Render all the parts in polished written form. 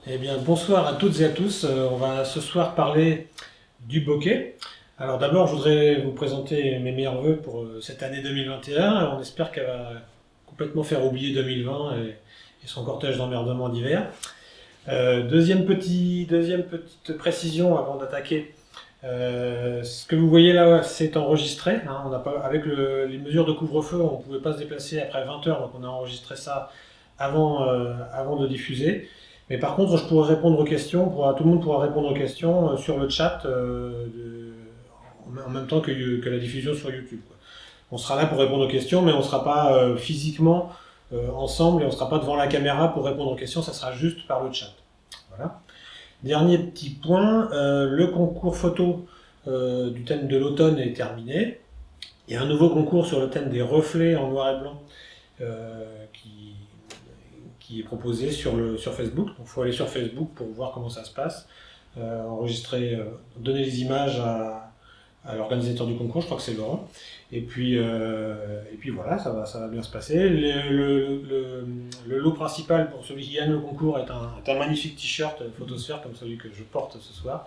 Eh bien, bonsoir à toutes et à tous. On va ce soir parler du bokeh. Alors d'abord, je voudrais vous présenter mes meilleurs vœux pour cette année 2021. On espère qu'elle va complètement faire oublier 2020 et son cortège d'emmerdements d'hiver. Deuxième petite précision avant d'attaquer. Ce que vous voyez là, c'est enregistré. Hein. On n'a pas, avec les mesures de couvre-feu, on ne pouvait pas se déplacer après 20 heures, donc on a enregistré ça avant de diffuser. Mais par contre, je pourrais répondre aux questions, tout le monde pourra répondre aux questions sur le chat en même temps que la diffusion sur YouTube, quoi. On sera là pour répondre aux questions, mais on ne sera pas physiquement ensemble et on ne sera pas devant la caméra pour répondre aux questions, ça sera juste par le chat. Voilà. Dernier petit point, le concours photo du thème de l'automne est terminé. Il y a un nouveau concours sur le thème des reflets en noir et blanc qui est proposé sur Facebook. Donc il faut aller sur Facebook pour voir comment ça se passe, enregistrer, donner les images à l'organisateur du concours, je crois que c'est Laurent. Et puis voilà, ça va bien se passer. Le lot principal pour celui qui gagne le concours est un magnifique t-shirt photosphère comme celui que je porte ce soir.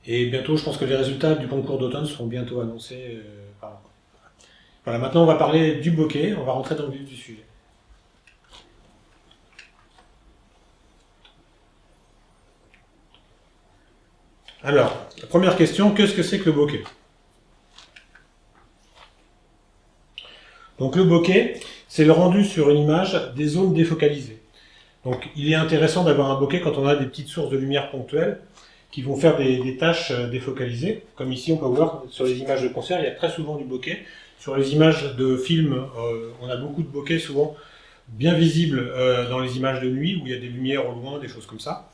Et bientôt, je pense que les résultats du concours d'automne seront bientôt annoncés. Voilà, maintenant on va parler du bokeh, on va rentrer dans le vif du sujet. Alors, la première question, qu'est-ce que c'est que le bokeh? Donc le bokeh, c'est le rendu sur une image des zones défocalisées. Donc il est intéressant d'avoir un bokeh quand on a des petites sources de lumière ponctuelles qui vont faire des tâches défocalisées. Comme ici, on peut voir sur les images de concert, il y a très souvent du bokeh. Sur les images de films, on a beaucoup de bokeh, souvent bien visibles dans les images de nuit, où il y a des lumières au loin, des choses comme ça.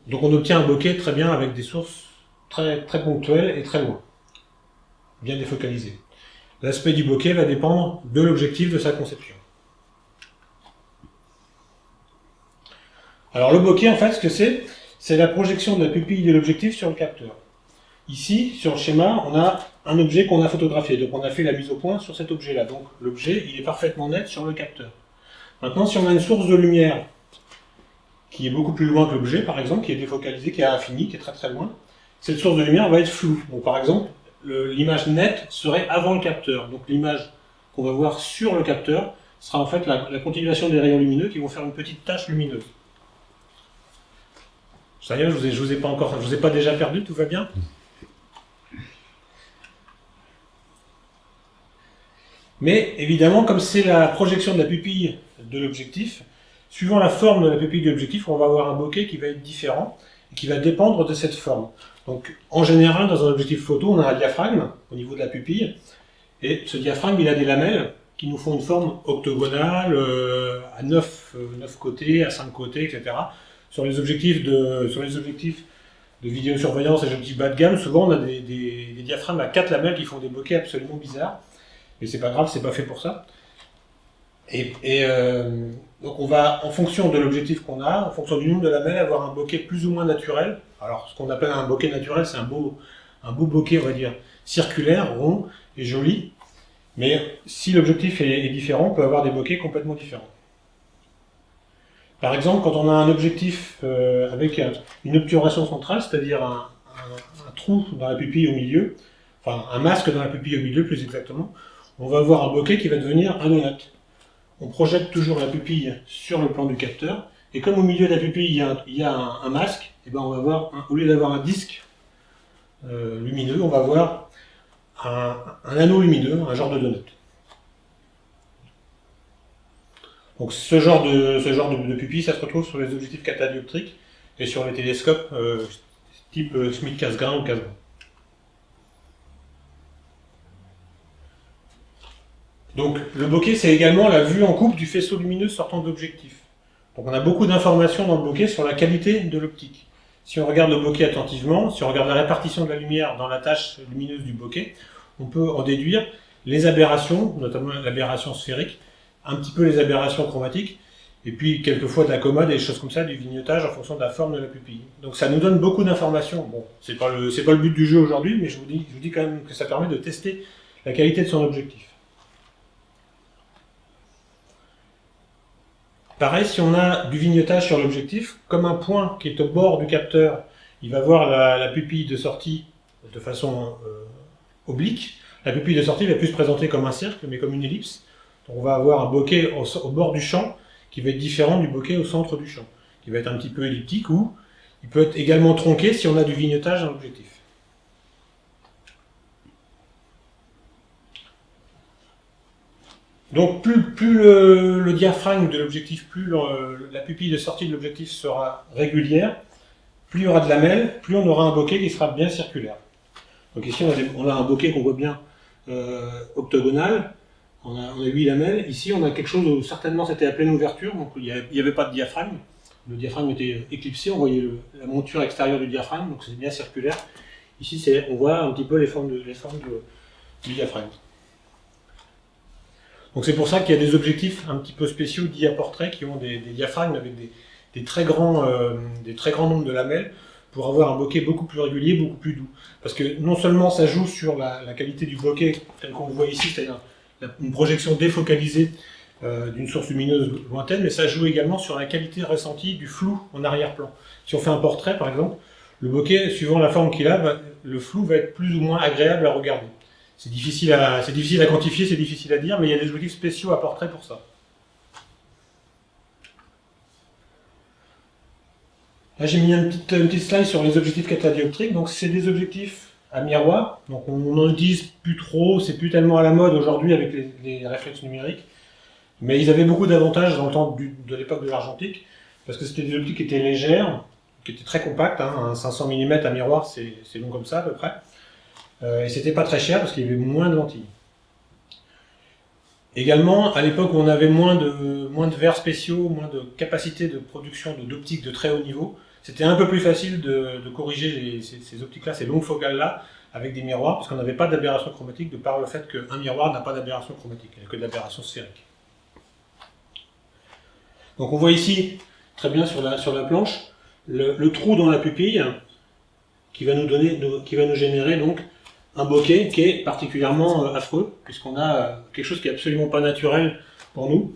Donc on obtient un bokeh très bien avec des sources très, très ponctuelles et très loin, bien défocalisées. L'aspect du bokeh va dépendre de l'objectif de sa conception. Alors le bokeh, en fait, ce que c'est la projection de la pupille de l'objectif sur le capteur. Ici, sur le schéma, on a un objet qu'on a photographié, donc on a fait la mise au point sur cet objet-là. Donc l'objet, il est parfaitement net sur le capteur. Maintenant, si on a une source de lumière qui est beaucoup plus loin que l'objet, par exemple, qui est défocalisée, qui est à l'infini, qui est très très loin, cette source de lumière va être floue. Donc par exemple, l'image nette serait avant le capteur. Donc l'image qu'on va voir sur le capteur sera en fait la continuation des rayons lumineux qui vont faire une petite tache lumineuse. Ça y est, je vous ai pas déjà perdu, tout va bien? Mais évidemment, comme c'est la projection de la pupille de l'objectif, suivant la forme de la pupille de l'objectif, on va avoir un bokeh qui va être différent et qui va dépendre de cette forme. Donc, en général, dans un objectif photo, on a un diaphragme au niveau de la pupille, et ce diaphragme, il a des lamelles qui nous font une forme octogonale, à 9 côtés, à 5 côtés, etc. Sur les objectifs de vidéosurveillance et les objectifs bas de gamme, souvent on a des diaphragmes à 4 lamelles qui font des bokehs absolument bizarres. Mais c'est pas grave, c'est pas fait pour ça. Donc on va, en fonction de l'objectif qu'on a, en fonction du nombre de lamelles, avoir un bokeh plus ou moins naturel. Alors ce qu'on appelle un bokeh naturel, c'est un beau bokeh, on va dire, circulaire, rond et joli. Mais si l'objectif est différent, on peut avoir des bokehs complètement différents. Par exemple, quand on a un objectif avec une obturation centrale, c'est-à-dire un trou dans la pupille au milieu, enfin un masque dans la pupille au milieu plus exactement, on va avoir un bokeh qui va devenir anonyte. On projette toujours la pupille sur le plan du capteur, et comme au milieu de la pupille il y a un masque, et ben on va avoir, au lieu d'avoir un disque lumineux, on va avoir un anneau lumineux, un genre de donut. Donc ce genre de pupille, ça se retrouve sur les objectifs catadioptriques et sur les télescopes type Schmidt Cassegrain ou Cassegrain. Donc le bokeh, c'est également la vue en coupe du faisceau lumineux sortant de l'objectif. Donc on a beaucoup d'informations dans le bokeh sur la qualité de l'optique. Si on regarde le bokeh attentivement, si on regarde la répartition de la lumière dans la tache lumineuse du bokeh, on peut en déduire les aberrations, notamment l'aberration sphérique, un petit peu les aberrations chromatiques, et puis quelquefois de la commode et des choses comme ça, du vignotage en fonction de la forme de la pupille. Donc ça nous donne beaucoup d'informations. Bon, c'est pas le but du jeu aujourd'hui, mais je vous dis quand même que ça permet de tester la qualité de son objectif. Pareil, si on a du vignotage sur l'objectif, comme un point qui est au bord du capteur, il va voir la pupille de sortie de façon oblique. La pupille de sortie va plus se présenter comme un cercle, mais comme une ellipse. Donc on va avoir un bokeh au bord du champ qui va être différent du bokeh au centre du champ, qui va être un petit peu elliptique, ou il peut être également tronqué si on a du vignotage dans l'objectif. Donc plus le diaphragme de l'objectif, plus la pupille de sortie de l'objectif sera régulière, plus il y aura de lamelles, plus on aura un bokeh qui sera bien circulaire. Donc ici on a un bokeh qu'on voit bien octogonal, on a 8 lamelles. Ici on a quelque chose où certainement c'était à pleine ouverture, donc il n'y avait pas de diaphragme. Le diaphragme était éclipsé, on voyait la monture extérieure du diaphragme, donc c'est bien circulaire. Ici on voit un petit peu les formes du diaphragme. Donc c'est pour ça qu'il y a des objectifs un petit peu spéciaux dits à portrait qui ont des diaphragmes avec des très grands nombres de lamelles pour avoir un bokeh beaucoup plus régulier, beaucoup plus doux. Parce que non seulement ça joue sur la qualité du bokeh tel qu'on le voit ici, c'est-à-dire une projection défocalisée d'une source lumineuse lointaine, mais ça joue également sur la qualité ressentie du flou en arrière-plan. Si on fait un portrait par exemple, le bokeh, suivant la forme qu'il a, le flou va être plus ou moins agréable à regarder. C'est difficile à quantifier, c'est difficile à dire, mais il y a des objectifs spéciaux à portrait pour ça. Là, j'ai mis une petite slide sur les objectifs catadioptriques. Donc, c'est des objectifs à miroir. Donc, on n'en utilise plus trop, c'est plus tellement à la mode aujourd'hui avec les réflexes numériques. Mais ils avaient beaucoup d'avantages dans le temps de l'époque de l'argentique, parce que c'était des optiques qui étaient légères, qui étaient très compactes. Un 500 mm à miroir, c'est long comme ça à peu près. Et c'était pas très cher parce qu'il y avait moins de lentilles. Également, à l'époque où on avait moins de verres spéciaux, moins de capacité de production d'optiques de très haut niveau, c'était un peu plus facile de corriger ces optiques-là, ces longues focales-là, avec des miroirs, parce qu'on n'avait pas d'aberration chromatique de par le fait qu'un miroir n'a pas d'aberration chromatique, il n'y a que de l'aberration sphérique. Donc on voit ici, très bien sur la planche, le trou dans la pupille qui va nous générer donc un bokeh qui est particulièrement affreux, puisqu'on a quelque chose qui est absolument pas naturel pour nous.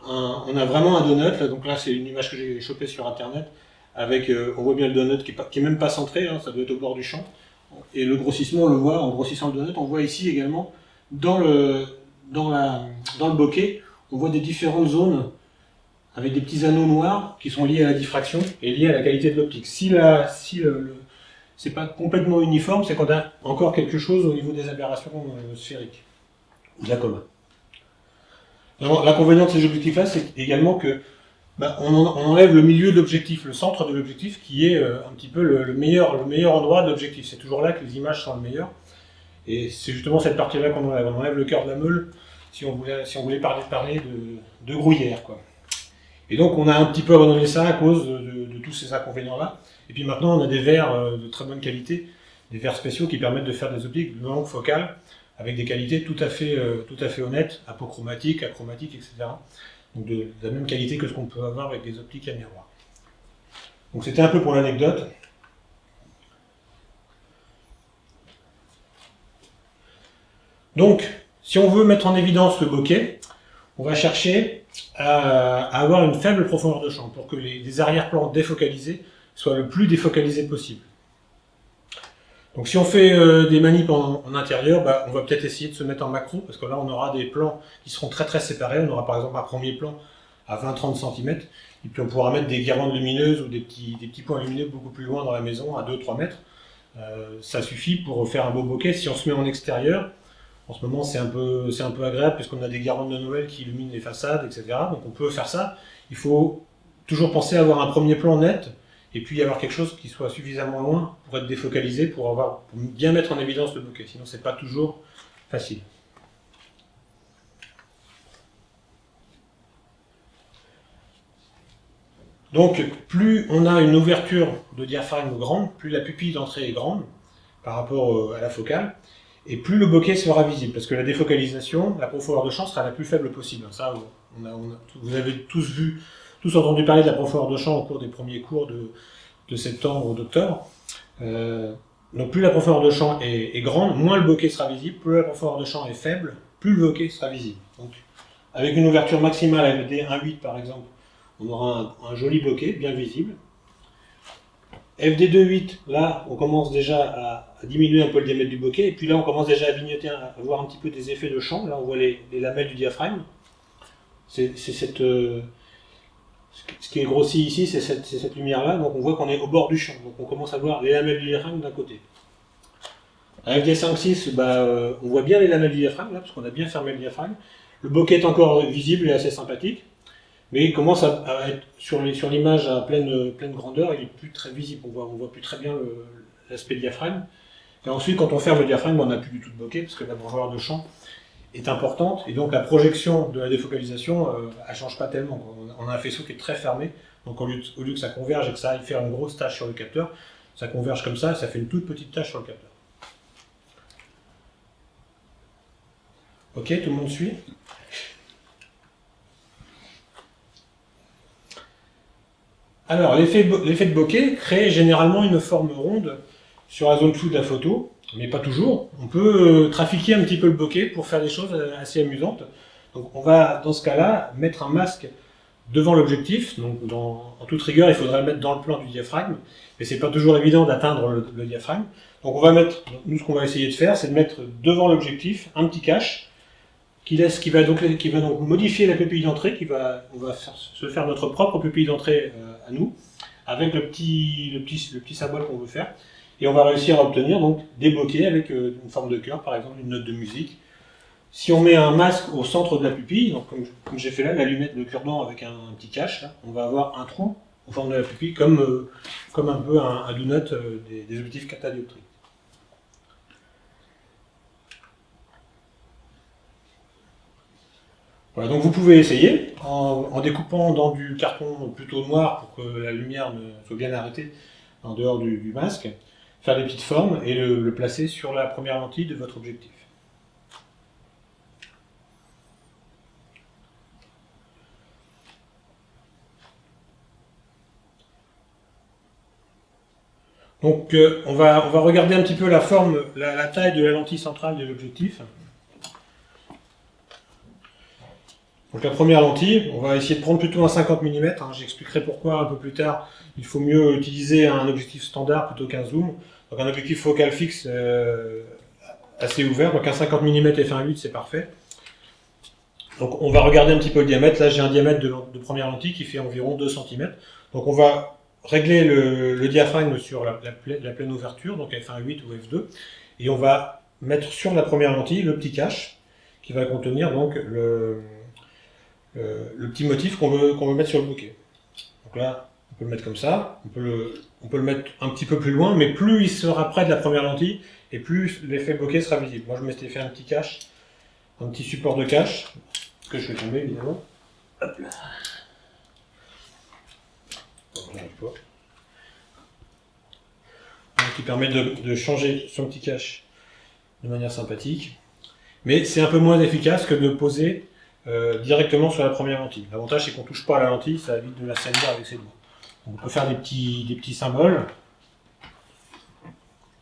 On a vraiment un donut, là, donc là c'est une image que j'ai chopée sur internet, avec, on voit bien le donut qui est même pas centré, hein, ça doit être au bord du champ. Et le grossissement, on le voit en grossissant le donut. On voit ici également, dans le bokeh, on voit des différentes zones avec des petits anneaux noirs qui sont liés à la diffraction et liés à la qualité de l'optique. Si c'est pas complètement uniforme, c'est qu'on a encore quelque chose au niveau des aberrations sphériques, de la coma. L'inconvénient de ces objectifs-là, c'est également que on enlève le milieu de l'objectif, le centre de l'objectif, qui est un petit peu le meilleur endroit de l'objectif. C'est toujours là que les images sont les meilleures. Et c'est justement cette partie-là qu'on enlève. On enlève le cœur de la meule si on voulait parler de gruyère, quoi. Et donc on a un petit peu abandonné ça à cause de tous ces inconvénients-là. Et puis maintenant on a des verres de très bonne qualité, des verres spéciaux qui permettent de faire des optiques de longue focale avec des qualités tout à fait honnêtes, apochromatiques, achromatiques, etc. Donc de la même qualité que ce qu'on peut avoir avec des optiques à miroir. Donc c'était un peu pour l'anecdote. Donc, si on veut mettre en évidence le bokeh, on va chercher à avoir une faible profondeur de champ pour que les arrière-plans défocalisés soient le plus défocalisés possible. Donc si on fait des manips en intérieur, on va peut-être essayer de se mettre en macro, parce que là on aura des plans qui seront très très séparés. On aura par exemple un premier plan à 20-30 cm, et puis on pourra mettre des guirlandes lumineuses ou des petits points lumineux beaucoup plus loin dans la maison, à 2-3 mètres. Ça suffit pour faire un beau bokeh. Si on se met en extérieur, en ce moment c'est un peu agréable puisqu'on a des guirlandes de Noël qui illuminent les façades, etc. Donc on peut faire ça. Il faut toujours penser à avoir un premier plan net, et puis avoir quelque chose qui soit suffisamment loin pour être défocalisé, pour bien mettre en évidence le bokeh. Sinon c'est pas toujours facile. Donc plus on a une ouverture de diaphragme grande, plus la pupille d'entrée est grande par rapport à la focale, et plus le bokeh sera visible, parce que la défocalisation, la profondeur de champ sera la plus faible possible. Ça, Vous avez tous entendu parler de la profondeur de champ au cours des premiers cours de septembre ou d'octobre. Donc plus la profondeur de champ est grande, moins le bokeh sera visible. Plus la profondeur de champ est faible, plus le bokeh sera visible. Donc, avec une ouverture maximale à LD 1.8 par exemple, on aura un joli bokeh bien visible. FD 2.8, là on commence déjà à diminuer un peu le diamètre du bokeh, et puis là on commence déjà à vignoter, à voir un petit peu des effets de champ. Là on voit les lamelles du diaphragme. Ce qui est grossi ici, c'est cette lumière-là, donc on voit qu'on est au bord du champ. Donc on commence à voir les lamelles du diaphragme d'un côté. À FD 5.6, on voit bien les lamelles du diaphragme, là, parce qu'on a bien fermé le diaphragme. Le bokeh est encore visible et assez sympathique, mais il commence à être sur l'image à pleine grandeur, il n'est plus très visible, on voit plus très bien l'aspect diaphragme. Et ensuite, quand on ferme le diaphragme, on n'a plus du tout de bokeh, parce que la profondeur de champ est importante, et donc la projection de la défocalisation, elle ne change pas tellement. On a un faisceau qui est très fermé, donc au lieu que ça converge et que ça aille faire une grosse tache sur le capteur, ça converge comme ça, et ça fait une toute petite tache sur le capteur. Ok, tout le monde suit? Alors, l'effet de bokeh crée généralement une forme ronde sur la zone floue de la photo, mais pas toujours. On peut trafiquer un petit peu le bokeh pour faire des choses assez amusantes. Donc on va, dans ce cas-là, mettre un masque devant l'objectif. Donc en toute rigueur, il faudrait le mettre dans le plan du diaphragme, mais c'est pas toujours évident d'atteindre le diaphragme. Donc on va mettre, nous ce qu'on va essayer de faire, c'est de mettre devant l'objectif un petit cache qui va donc modifier la pupille d'entrée, on va se faire notre propre pupille d'entrée à nous, avec le petit symbole qu'on veut faire. Et on va réussir à obtenir donc des bokehs avec une forme de cœur, par exemple une note de musique. Si on met un masque au centre de la pupille, donc comme j'ai fait là, l'allumette de cure-dent avec un petit cache, là, on va avoir un trou en forme de la pupille, comme un peu un donut des objectifs catadioptriques. Voilà, donc vous pouvez essayer en découpant dans du carton plutôt noir pour que la lumière soit bien arrêtée en dehors du masque, faire des petites formes et le placer sur la première lentille de votre objectif. Donc on va regarder un petit peu la forme, la taille de la lentille centrale de l'objectif. Donc la première lentille, on va essayer de prendre plutôt un 50 mm, hein, j'expliquerai pourquoi un peu plus tard. Il faut mieux utiliser un objectif standard plutôt qu'un zoom. Donc un objectif focal fixe assez ouvert, donc un 50 mm f1.8 c'est parfait. Donc on va regarder un petit peu le diamètre, là j'ai un diamètre de première lentille qui fait environ 2 cm. Donc on va régler le diaphragme sur la pleine ouverture, donc f1.8 ou f2, et on va mettre sur la première lentille le petit cache qui va contenir donc le petit motif qu'on veut mettre sur le bokeh. Donc là, on peut le mettre comme ça, on peut le mettre un petit peu plus loin, mais plus il sera près de la première lentille, et plus l'effet bokeh sera visible. Moi je m'étais fait un petit cache, un petit support de cache, que je fais tomber évidemment. Hop là. Qui permet de changer son petit cache de manière sympathique. Mais c'est un peu moins efficace que de poser directement sur la première lentille. L'avantage c'est qu'on ne touche pas à la lentille, ça évite de la salir avec ses doigts. Donc, on peut faire des petits symboles.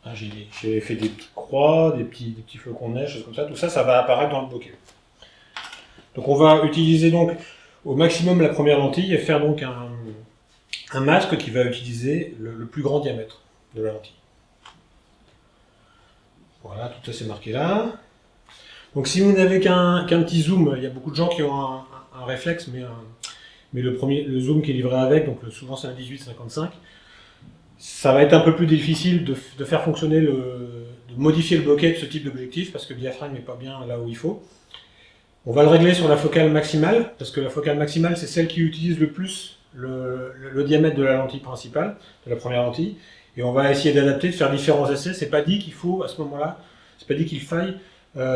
Ah, j'ai fait des petites croix, des petits flocons de neige, choses comme ça. Tout ça, ça va apparaître dans le bokeh. Donc on va utiliser donc au maximum la première lentille et faire donc un masque qui va utiliser le plus grand diamètre de la lentille. Voilà, tout ça c'est marqué là. Donc si vous n'avez qu'un petit zoom, il y a beaucoup de gens qui ont un réflexe, mais le zoom qui est livré avec, donc souvent c'est un 18-55, ça va être un peu plus difficile de faire fonctionner, de modifier le bokeh de ce type d'objectif, parce que le diaphragme n'est pas bien là où il faut. On va le régler sur la focale maximale, parce que la focale maximale c'est celle qui utilise le plus le diamètre de la lentille principale, de la première lentille, et on va essayer d'adapter, de faire différents essais. C'est pas dit qu'il faut, à ce moment-là, c'est pas dit qu'il faille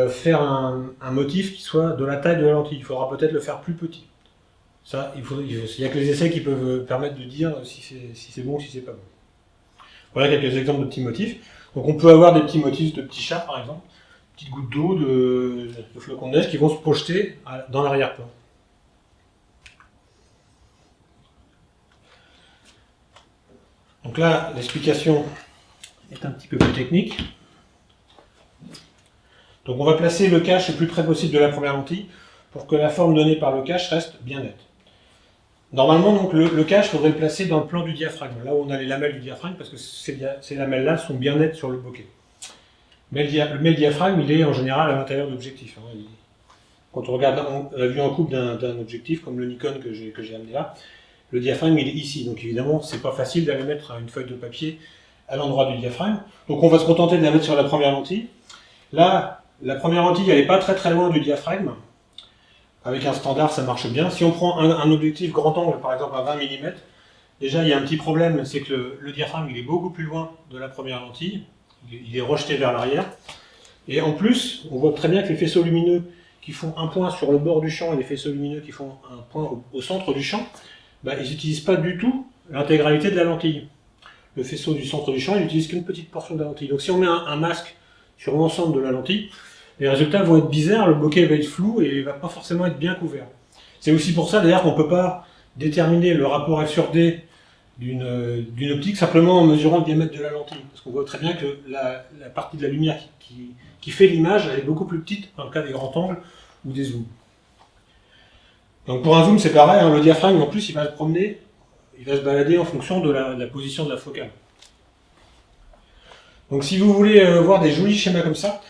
faire un motif qui soit de la taille de la lentille. Il faudra peut-être le faire plus petit. Ça, il n'y a que les essais qui peuvent permettre de dire si c'est bon ou si c'est pas bon. Voilà quelques exemples de petits motifs. Donc on peut avoir des petits motifs de petits chats, par exemple, petites gouttes d'eau, de flocons de neige qui vont se projeter dans l'arrière-plan. Donc là, l'explication est un petit peu plus technique. Donc on va placer le cache le plus près possible de la première lentille pour que la forme donnée par le cache reste bien nette. Normalement, donc, le cache, il faudrait le placer dans le plan du diaphragme, là où on a les lamelles du diaphragme, parce que ces lamelles-là sont bien nettes sur le bokeh. Mais le diaphragme, il est en général à l'intérieur de l'objectif. Quand on regarde la vue en coupe d'un objectif, comme le Nikon que j'ai amené là, le diaphragme, il est ici. Donc évidemment, c'est pas facile d'aller mettre une feuille de papier à l'endroit du diaphragme. Donc on va se contenter de la mettre sur la première lentille. Là, la première lentille, elle n'est pas très loin du diaphragme. Avec un standard, ça marche bien. Si on prend un objectif grand angle, par exemple à 20 mm, déjà, il y a un petit problème, c'est que le diaphragme, il est beaucoup plus loin de la première lentille. Il est rejeté vers l'arrière. Et en plus, on voit très bien que les faisceaux lumineux qui font un point sur le bord du champ et les faisceaux lumineux qui font un point au centre du champ, ils n'utilisent pas du tout l'intégralité de la lentille. Le faisceau du centre du champ, il n'utilise qu'une petite portion de la lentille. Donc si on met un masque sur l'ensemble de la lentille, les résultats vont être bizarres, le bokeh va être flou et il ne va pas forcément être bien couvert. C'est aussi pour ça d'ailleurs qu'on ne peut pas déterminer le rapport F sur D d'une optique simplement en mesurant le diamètre de la lentille. Parce qu'on voit très bien que la partie de la lumière qui fait l'image, elle est beaucoup plus petite dans le cas des grands angles ou des zooms. Donc pour un zoom, c'est pareil, le diaphragme en plus il va se promener, il va se balader en fonction de la position de la focale. Donc si vous voulez voir des jolis schémas comme ça,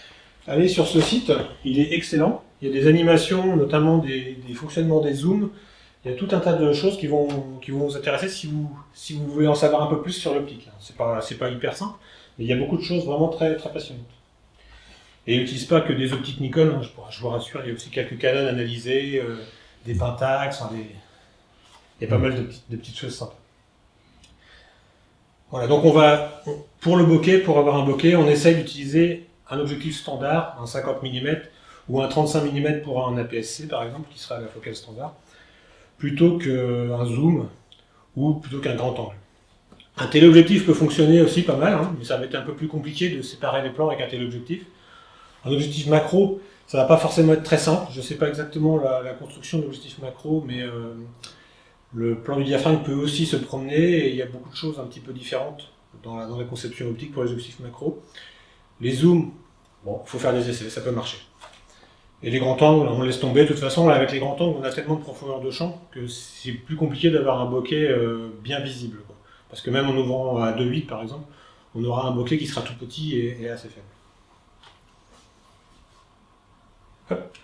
allez sur ce site, il est excellent. Il y a des animations, notamment des fonctionnements des zooms. Il y a tout un tas de choses qui vont vous intéresser si vous voulez en savoir un peu plus sur l'optique. C'est pas hyper simple, mais il y a beaucoup de choses vraiment très passionnantes. Et il n'utilise pas que des optiques Nikon, je vous rassure, il y a aussi quelques Canon analysés, des Pentax, il y a pas mal de petites choses sympas. Voilà, donc pour le bokeh, pour avoir un bokeh, on essaye d'utiliser un objectif standard, un 50 mm ou un 35 mm pour un APS-C par exemple, qui sera la focale standard, plutôt qu'un zoom ou plutôt qu'un grand angle. Un téléobjectif peut fonctionner aussi pas mal, mais ça va être un peu plus compliqué de séparer les plans avec un téléobjectif. Un objectif macro, ça va pas forcément être très simple. Je ne sais pas exactement la construction de l'objectif macro, mais le plan du diaphragme peut aussi se promener et il y a beaucoup de choses un petit peu différentes dans la conception optique pour les objectifs macro. Les zooms, bon, il faut faire des essais, ça peut marcher. Et les grands angles, on laisse tomber. De toute façon, là, avec les grands angles, on a tellement de profondeur de champ que c'est plus compliqué d'avoir un bokeh bien visible, quoi. Parce que même en ouvrant à 2.8 par exemple, on aura un bokeh qui sera tout petit et assez faible. Hop.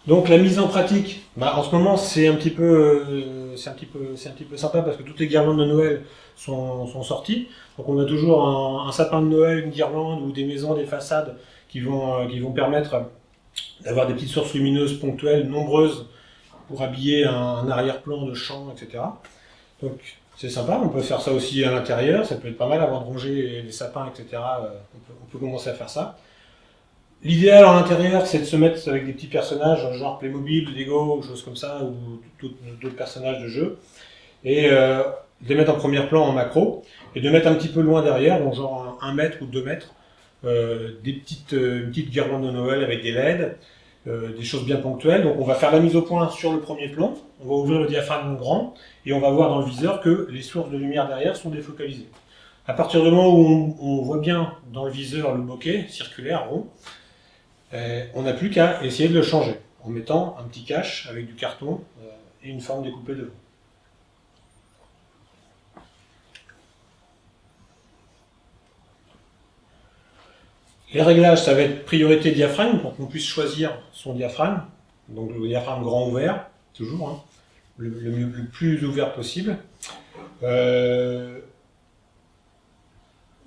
Donc la mise en pratique, en ce moment c'est un petit peu sympa parce que toutes les guirlandes de Noël sont sorties. Donc on a toujours un sapin de Noël, une guirlande ou des maisons, des façades qui vont permettre d'avoir des petites sources lumineuses ponctuelles, nombreuses, pour habiller un arrière-plan de champ, etc. Donc c'est sympa, on peut faire ça aussi à l'intérieur, ça peut être pas mal avant de ronger les sapins, etc. On peut commencer à faire ça. L'idéal à l'intérieur, c'est de se mettre avec des petits personnages, genre Playmobil, Lego, choses comme ça, ou d'autres personnages de jeu, et de les mettre en premier plan en macro, et de mettre un petit peu loin derrière, donc genre 1 mètre ou 2 mètres, une petite guirlande de Noël avec des LED, des choses bien ponctuelles. Donc on va faire la mise au point sur le premier plan, on va ouvrir le diaphragme grand, et on va voir dans le viseur que les sources de lumière derrière sont défocalisées. À partir du moment où on voit bien dans le viseur le bokeh circulaire, rond, on n'a plus qu'à essayer de le changer, en mettant un petit cache avec du carton et une forme découpée devant. Les réglages, ça va être priorité diaphragme, pour qu'on puisse choisir son diaphragme. Donc le diaphragme grand ouvert, toujours, le plus ouvert possible.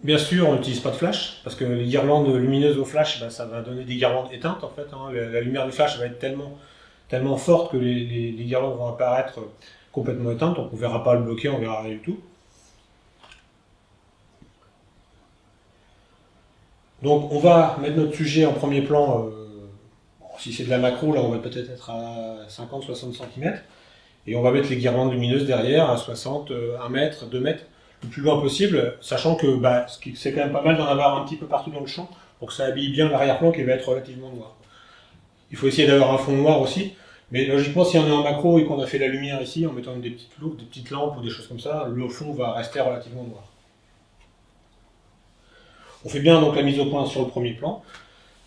Bien sûr, on n'utilise pas de flash, parce que les guirlandes lumineuses au flash, ça va donner des guirlandes éteintes en fait. La lumière du flash va être tellement forte que les guirlandes vont apparaître complètement éteintes, donc on ne verra pas le bokeh, on ne verra rien du tout. Donc on va mettre notre sujet en premier plan, si c'est de la macro, là on va peut-être être à 50-60 cm, et on va mettre les guirlandes lumineuses derrière à 60, 1 mètre, 2 mètres, le plus loin possible, sachant que c'est quand même pas mal d'en avoir un petit peu partout dans le champ, pour que ça habille bien l'arrière-plan qui va être relativement noir. Il faut essayer d'avoir un fond noir aussi, Mais logiquement, si on est en macro et qu'on a fait la lumière ici, en mettant des petites loupes, des petites lampes ou des choses comme ça, le fond va rester relativement noir. On fait bien donc la mise au point sur le premier plan.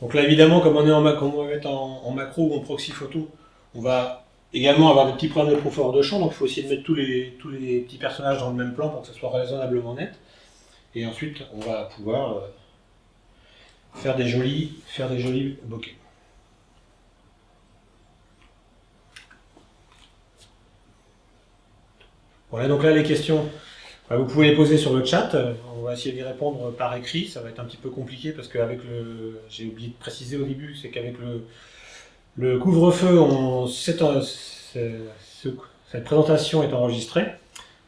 Donc là, évidemment, comme on va être en macro ou en proxy photo, on va également avoir des petits problèmes de profondeur de champ. Donc il faut essayer de mettre tous les petits personnages dans le même plan pour que ça soit raisonnablement net. Et ensuite, on va pouvoir faire des jolis bokeh. Voilà, donc là, les questions, vous pouvez les poser sur le chat. On va essayer d'y répondre par écrit. Ça va être un petit peu compliqué parce qu'avec j'ai oublié de préciser au début, c'est qu'avec le couvre-feu, cette présentation est enregistrée.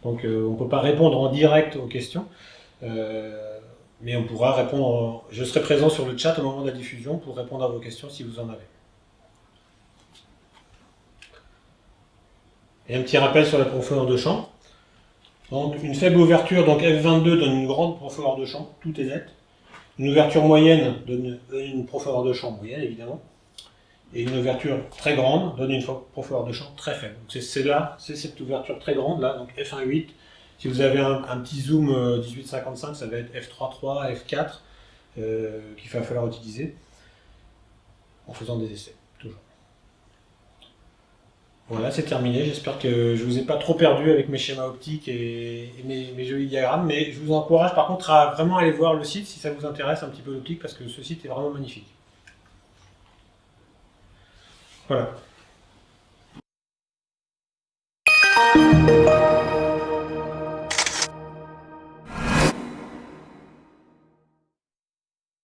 Donc on ne peut pas répondre en direct aux questions. Mais on pourra répondre. Je serai présent sur le chat au moment de la diffusion pour répondre à vos questions si vous en avez. Et un petit rappel sur la profondeur de champ. Donc une faible ouverture, donc F22 donne une grande profondeur de champ, tout est net. Une ouverture moyenne donne une profondeur de champ moyenne, évidemment. Et une ouverture très grande donne une profondeur de champ très faible. Donc c'est cette ouverture très grande là, donc F1.8. Si vous avez un petit zoom 1855, ça va être F3.3, F4 qu'il va falloir utiliser en faisant des essais, toujours. Voilà, c'est terminé. J'espère que je ne vous ai pas trop perdu avec mes schémas optiques et mes jolis diagrammes, mais je vous encourage par contre à vraiment aller voir le site si ça vous intéresse un petit peu l'optique, parce que ce site est vraiment magnifique. Voilà.